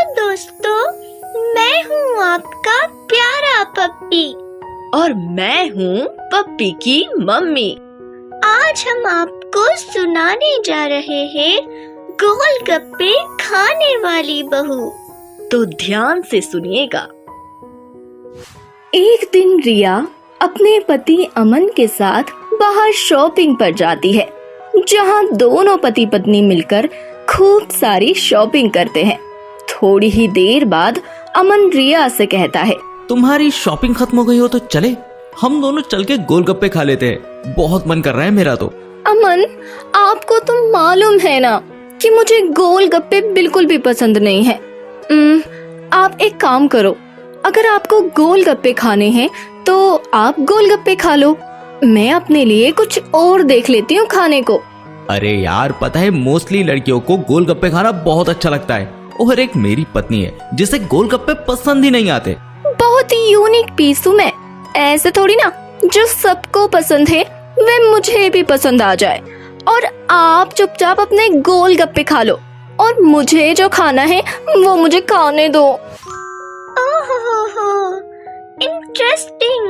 दोस्तों, मैं हूँ आपका प्यारा पप्पी और मैं हूँ पप्पी की मम्मी। आज हम आपको सुनाने जा रहे हैं गोलगप्पे खाने वाली बहू। तो ध्यान से सुनिएगा। एक दिन रिया अपने पति अमन के साथ बाहर शॉपिंग पर जाती है, जहां दोनों पति पत्नी मिलकर खूब सारी शॉपिंग करते हैं। थोड़ी ही देर बाद अमन रिया से कहता है, तुम्हारी शॉपिंग खत्म हो गई हो तो चले, हम दोनों चल के गोलगप्पे खा लेते हैं। बहुत मन कर रहा है मेरा तो। अमन, आपको तो मालूम है ना कि मुझे गोलगप्पे बिल्कुल भी पसंद नहीं है। आप एक काम करो, अगर आपको गोलगप्पे खाने हैं तो आप गोलगप्पे खा लो, मैं अपने लिए कुछ और देख लेती हूँ खाने को। अरे यार, पता है मोस्टली लड़कियों को गोलगप्पे खाना बहुत अच्छा लगता है, और एक मेरी पत्नी है जिसे गोलगप्पे पसंद ही नहीं आते। बहुत ही यूनिक पीस हूँ मैं, ऐसे थोड़ी ना जो सबको पसंद है वे मुझे भी पसंद आ जाए। और आप चुपचाप अपने गोलगप्पे खा लो और मुझे जो खाना है वो मुझे खाने दो। ओहो, इंटरेस्टिंग।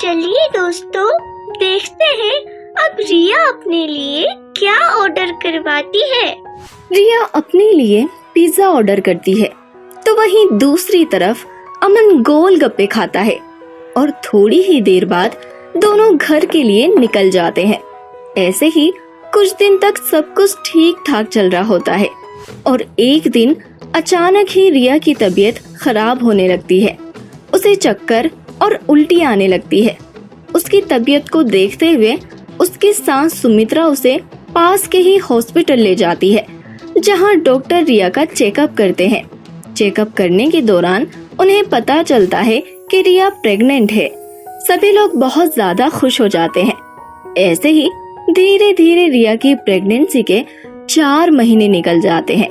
चलिए दोस्तों, देखते हैं अब रिया अपने लिए क्या ऑर्डर करवाती है। रिया अपने लिए पिज्जा ऑर्डर करती है, तो वहीं दूसरी तरफ अमन गोलगप्पे खाता है और थोड़ी ही देर बाद दोनों घर के लिए निकल जाते हैं। ऐसे ही कुछ दिन तक सब कुछ ठीक ठाक चल रहा होता है और एक दिन अचानक ही रिया की तबीयत खराब होने लगती है। उसे चक्कर और उल्टी आने लगती है। उसकी तबीयत को देखते हुए उसकी सास सुमित्रा उसे पास के ही हॉस्पिटल ले जाती है, जहां डॉक्टर रिया का चेकअप करते हैं। चेकअप करने के दौरान उन्हें पता चलता है कि रिया प्रेग्नेंट है। सभी लोग बहुत ज्यादा खुश हो जाते हैं। ऐसे ही धीरे धीरे रिया की प्रेगनेंसी के 4 महीने निकल जाते हैं।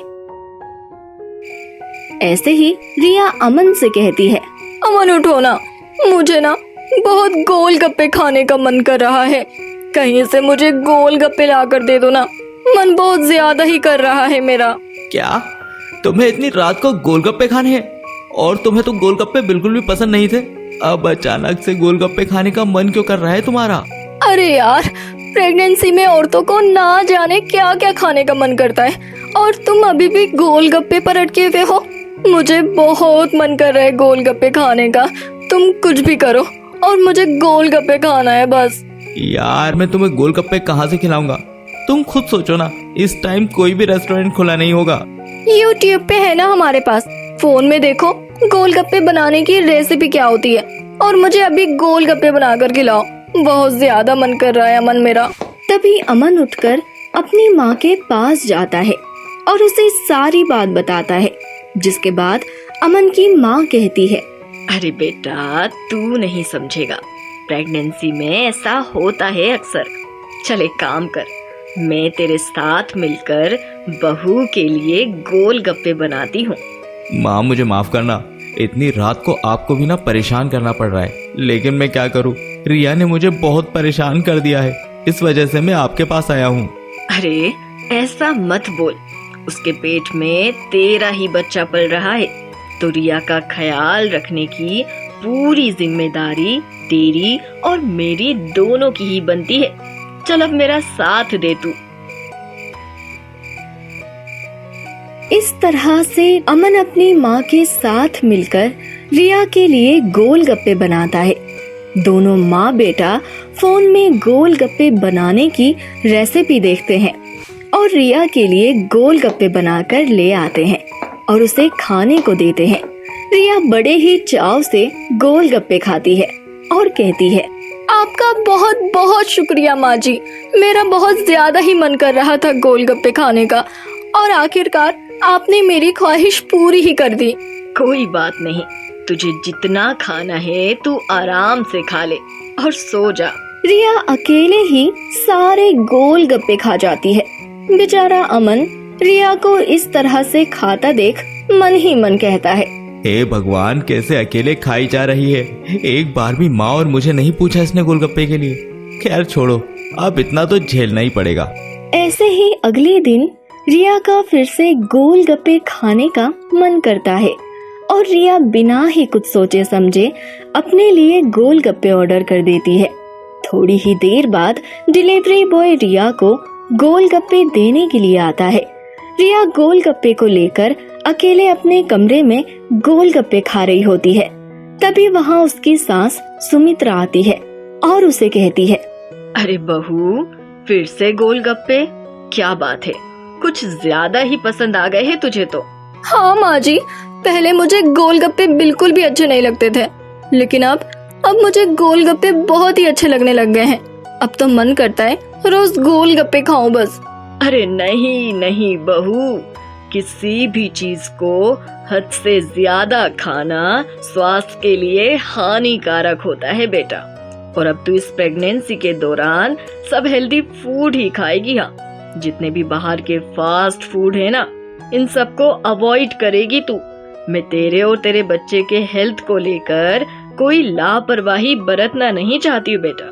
ऐसे ही रिया अमन से कहती है, अमन उठो ना, मुझे ना बहुत गोलगप्पे खाने का मन कर रहा है, कहीं से मुझे गोलगप्पे ला कर दे दो ना, मन बहुत ज्यादा ही कर रहा है मेरा। क्या तुम्हें इतनी रात को गोलगप्पे खाने हैं? और तुम्हें तो गोलगप्पे बिल्कुल भी पसंद नहीं थे, अब अचानक से गोलगप्पे खाने का मन क्यों कर रहा है तुम्हारा? अरे यार, प्रेगनेंसी में औरतों को ना जाने क्या क्या खाने का मन करता है, और तुम अभी भी गोलगप्पे पर अटके हुए हो। मुझे बहुत मन कर रहा है गोलगप्पे खाने का, तुम कुछ भी करो और मुझे गोलगप्पे खाना है बस। यार, मैं तुम्हें गोलगप्पे कहाँ से खिलाऊंगा? तुम खुद सोचो ना, इस टाइम कोई भी रेस्टोरेंट खुला नहीं होगा। यूट्यूब पे है ना हमारे पास, फोन में देखो गोलगप्पे बनाने की रेसिपी क्या होती है, और मुझे अभी गोलगप्पे बनाकर खिलाओ, बहुत ज्यादा मन कर रहा है अमन मेरा। तभी अमन उठकर अपनी माँ के पास जाता है और उसे सारी बात बताता है, जिसके बाद अमन की माँ कहती है, अरे बेटा, तू नहीं समझेगा, प्रेगनेंसी में ऐसा होता है अक्सर। चल एक काम कर, मैं तेरे साथ मिलकर बहू के लिए गोलगप्पे बनाती हूँ। माँ, मुझे माफ करना, इतनी रात को आपको भी ना परेशान करना पड़ रहा है, लेकिन मैं क्या करूँ, रिया ने मुझे बहुत परेशान कर दिया है, इस वजह से मैं आपके पास आया हूँ। अरे ऐसा मत बोल, उसके पेट में तेरा ही बच्चा पल रहा है, तो रिया का ख्याल रखने की पूरी जिम्मेदारी तेरी और मेरी दोनों की ही बनती है। चल अब मेरा साथ दे तू। इस तरह से अमन अपनी माँ के साथ मिलकर रिया के लिए गोलगप्पे बनाता है। दोनों माँ बेटा फोन में गोलगप्पे बनाने की रेसिपी देखते हैं और रिया के लिए गोलगप्पे बनाकर ले आते हैं और उसे खाने को देते हैं। रिया बड़े ही चाव से गोलगप्पे खाती है और कहती है, आपका बहुत बहुत शुक्रिया माँ जी, मेरा बहुत ज्यादा ही मन कर रहा था गोलगप्पे खाने का, और आखिरकार आपने मेरी ख्वाहिश पूरी ही कर दी। कोई बात नहीं, तुझे जितना खाना है तू आराम से खा ले और सो जा। रिया अकेले ही सारे गोलगप्पे खा जाती है। बेचारा अमन रिया को इस तरह से खाता देख मन ही मन कहता है, हे भगवान, कैसे अकेले खाई जा रही है, एक बार भी माँ और मुझे नहीं पूछा इसने गोलगप्पे के लिए। खैर छोड़ो, अब इतना तो झेलना ही पड़ेगा। ऐसे ही अगले दिन रिया का फिर से गोलगप्पे खाने का मन करता है और रिया बिना ही कुछ सोचे समझे अपने लिए गोलगप्पे ऑर्डर कर देती है। थोड़ी ही देर बाद डिलीवरी बॉय रिया को गोलगप्पे देने के लिए आता है। रिया गोलगप्पे को लेकर अकेले अपने कमरे में गोलगप्पे खा रही होती है। तभी वहाँ उसकी सास सुमित्रा आती है और उसे कहती है, अरे बहू, फिर से गोलगप्पे? क्या बात है, कुछ ज्यादा ही पसंद आ गए हैं तुझे तो। हाँ माँ जी, पहले मुझे गोलगप्पे बिल्कुल भी अच्छे नहीं लगते थे, लेकिन अब मुझे गोलगप्पे बहुत ही अच्छे लगने लग गए हैं। अब तो मन करता है रोज गोलगप्पे खाऊं बस। अरे नहीं नहीं बहू, किसी भी चीज को हद से ज्यादा खाना स्वास्थ्य के लिए हानिकारक होता है बेटा। और अब तू इस प्रेगनेंसी के दौरान सब हेल्दी फूड ही खाएगी। हाँ, जितने भी बाहर के फास्ट फूड है ना, इन सबको अवॉइड करेगी तू। मैं तेरे और तेरे बच्चे के हेल्थ को लेकर कोई लापरवाही बरतना नहीं चाहती हूँ बेटा।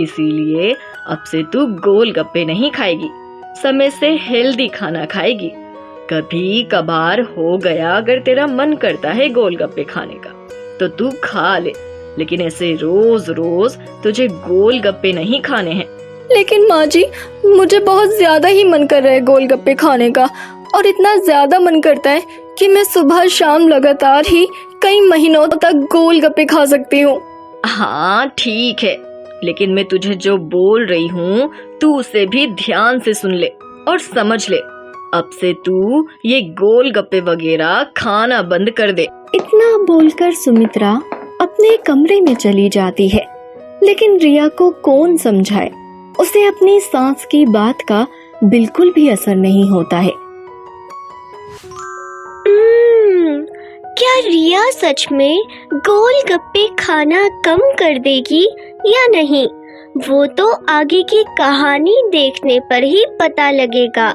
इसीलिए अब से तू गोलगप्पे नहीं खाएगी, समय से हेल्दी खाना खाएगी। कभी कभार हो गया अगर तेरा मन करता है गोलगप्पे खाने का तो तू खा ले, लेकिन ऐसे रोज रोज तुझे गोलगप्पे नहीं खाने हैं। लेकिन माँ जी, मुझे बहुत ज्यादा ही मन कर रहा है गोलगप्पे खाने का, और इतना ज्यादा मन करता है कि मैं सुबह शाम लगातार ही कई महीनों तक गोलगप्पे खा सकती हूँ। हाँ ठीक है, लेकिन मैं तुझे जो बोल रही हूँ तू उसे भी ध्यान से सुन ले और समझ ले। अब से तू ये गोलगप्पे वगैरह खाना बंद कर दे। इतना बोलकर सुमित्रा अपने कमरे में चली जाती है, लेकिन रिया को कौन समझाए, उसे अपनी सास की बात का बिल्कुल भी असर नहीं होता है। क्या रिया सच में गोलगप्पे खाना कम कर देगी या नहीं, वो तो आगे की कहानी देखने पर ही पता लगेगा।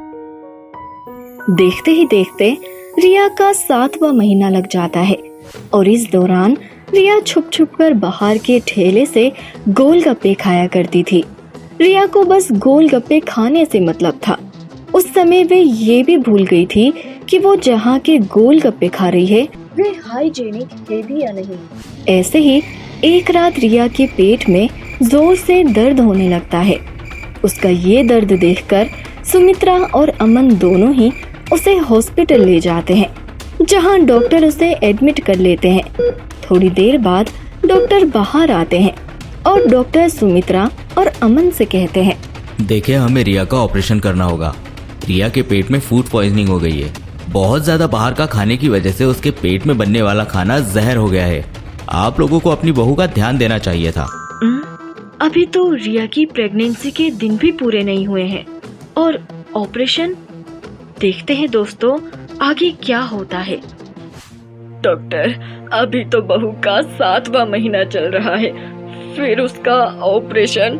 देखते ही देखते रिया का 7वां महीना लग जाता है और इस दौरान रिया छुप छुप कर बाहर के ठेले से गोलगप्पे खाया करती थी। रिया को बस गोलगप्पे खाने से मतलब था। उस समय वे ये भी भूल गई थी कि वो जहाँ के गोलगप्पे खा रही है वे हाइजीनिक है भी या नहीं। ऐसे ही एक रात रिया के पेट में जोर से दर्द होने लगता है। उसका ये दर्द देखकर सुमित्रा और अमन दोनों ही उसे हॉस्पिटल ले जाते हैं, जहां डॉक्टर उसे एडमिट कर लेते हैं। थोड़ी देर बाद डॉक्टर बाहर आते हैं और डॉक्टर सुमित्रा और अमन से कहते हैं, देखिए, हमें रिया का ऑपरेशन करना होगा। रिया के पेट में फूड पॉइजनिंग हो गई है। बहुत ज्यादा बाहर का खाने की वजह से उसके पेट में बनने वाला खाना जहर हो गया है। आप लोगों को अपनी बहू का ध्यान देना चाहिए था। अभी तो रिया की प्रेगनेंसी के दिन भी पूरे नहीं हुए हैं और ऑपरेशन। देखते हैं दोस्तों आगे क्या होता है। डॉक्टर, अभी तो बहू का 7वां महीना चल रहा है, फिर उसका ऑपरेशन।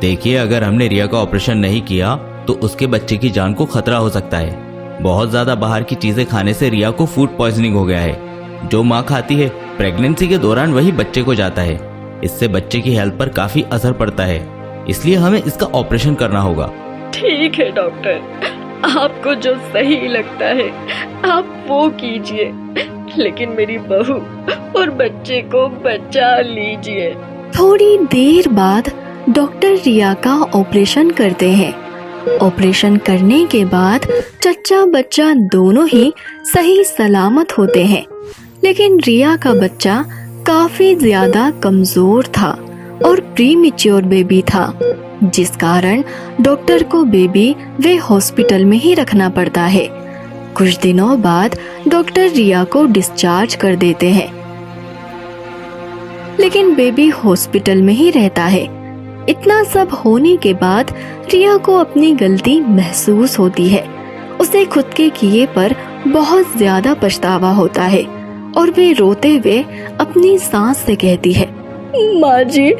देखिए, अगर हमने रिया का ऑपरेशन नहीं किया तो उसके बच्चे की जान को खतरा हो सकता है। बहुत ज्यादा बाहर की चीजें खाने से रिया को फूड पॉइजनिंग हो गया है। जो माँ खाती है प्रेगनेंसी के दौरान वही बच्चे को जाता है। इससे बच्चे की हेल्थ पर काफी असर पड़ता है, इसलिए हमें इसका ऑपरेशन करना होगा। ठीक है डॉक्टर, आपको जो सही लगता है आप वो कीजिए, लेकिन मेरी बहू और बच्चे को बचा लीजिए। थोड़ी देर बाद डॉक्टर रिया का ऑपरेशन करते हैं। ऑपरेशन करने के बाद चच्चा बच्चा दोनों ही सही सलामत होते हैं, लेकिन रिया का बच्चा काफी ज्यादा कमजोर था और प्रीमेच्योर बेबी था, जिस कारण डॉक्टर को बेबी वे हॉस्पिटल में ही रखना पड़ता है। कुछ दिनों बाद डॉक्टर रिया को डिस्चार्ज कर देते हैं, लेकिन बेबी हॉस्पिटल में ही रहता है। इतना सब होने के बाद रिया को अपनी गलती महसूस होती है। उसे खुद के किए पर बहुत ज्यादा पछतावा होता है और वे रोते हुए अपनी सास से कहती है, माँ जी,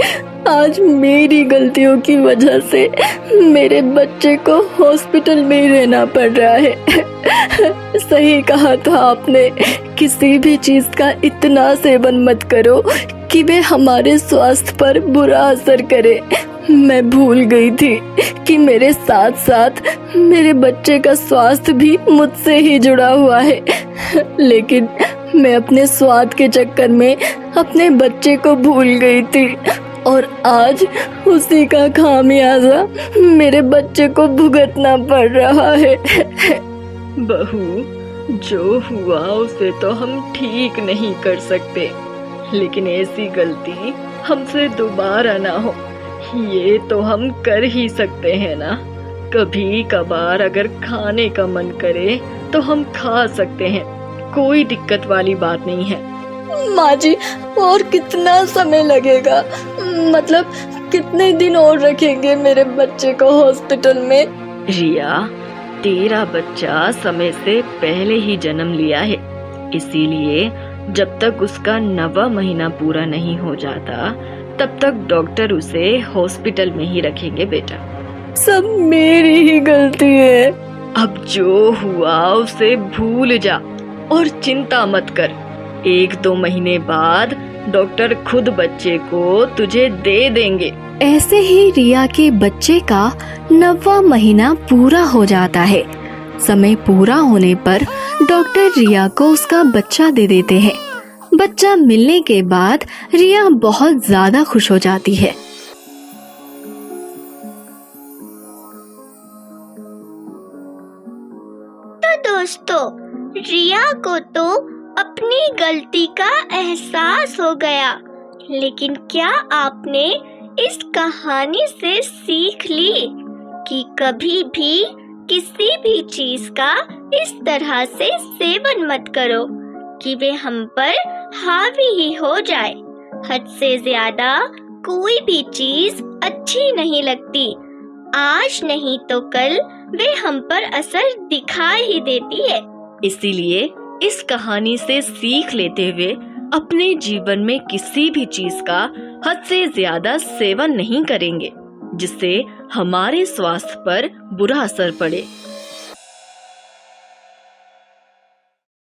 आज मेरी गलतियों की वजह से मेरे बच्चे को हॉस्पिटल में ही रहना पड़ रहा है। सही कहा था आपने, किसी भी चीज का इतना सेवन मत करो कि वे हमारे स्वास्थ्य पर बुरा असर करे। मैं भूल गई थी कि मेरे साथ साथ मेरे बच्चे का स्वास्थ्य भी मुझसे ही जुड़ा हुआ है। लेकिन मैं अपने स्वाद के चक्कर में अपने बच्चे को भूल गई थी और आज उसी का खामियाजा मेरे बच्चे को भुगतना पड़ रहा है। बहू, जो हुआ उसे तो हम ठीक नहीं कर सकते, लेकिन ऐसी गलती हमसे दोबारा ना हो ये तो हम कर ही सकते हैं ना। कभी कभार अगर खाने का मन करे तो हम खा सकते हैं, कोई दिक्कत वाली बात नहीं है। माँ जी, और कितना समय लगेगा? मतलब कितने दिन और रखेंगे मेरे बच्चे को हॉस्पिटल में? रिया, तेरा बच्चा समय से पहले ही जन्म लिया है, इसीलिए जब तक उसका 9वां महीना पूरा नहीं हो जाता तब तक डॉक्टर उसे हॉस्पिटल में ही रखेंगे बेटा। सब मेरी ही गलती है। अब जो हुआ उसे भूल जा और चिंता मत कर। 1-2 महीने बाद डॉक्टर खुद बच्चे को तुझे दे देंगे। ऐसे ही रिया के बच्चे का 9वां महीना पूरा हो जाता है। समय पूरा होने पर डॉक्टर रिया को उसका बच्चा दे देते हैं। बच्चा मिलने के बाद रिया बहुत ज्यादा खुश हो जाती है। तो दोस्तों, रिया को तो अपनी गलती का एहसास हो गया, लेकिन क्या आपने इस कहानी से सीख ली कि कभी भी किसी भी चीज का इस तरह से सेवन मत करो कि वे हम पर हावी ही हो जाए। हद से ज्यादा कोई भी चीज अच्छी नहीं लगती। आज नहीं तो कल वे हम पर असर दिखा ही देती है। इसीलिए इस कहानी से सीख लेते हुए अपने जीवन में किसी भी चीज का हद से ज्यादा सेवन नहीं करेंगे, जिससे हमारे स्वास्थ्य पर बुरा असर पड़े।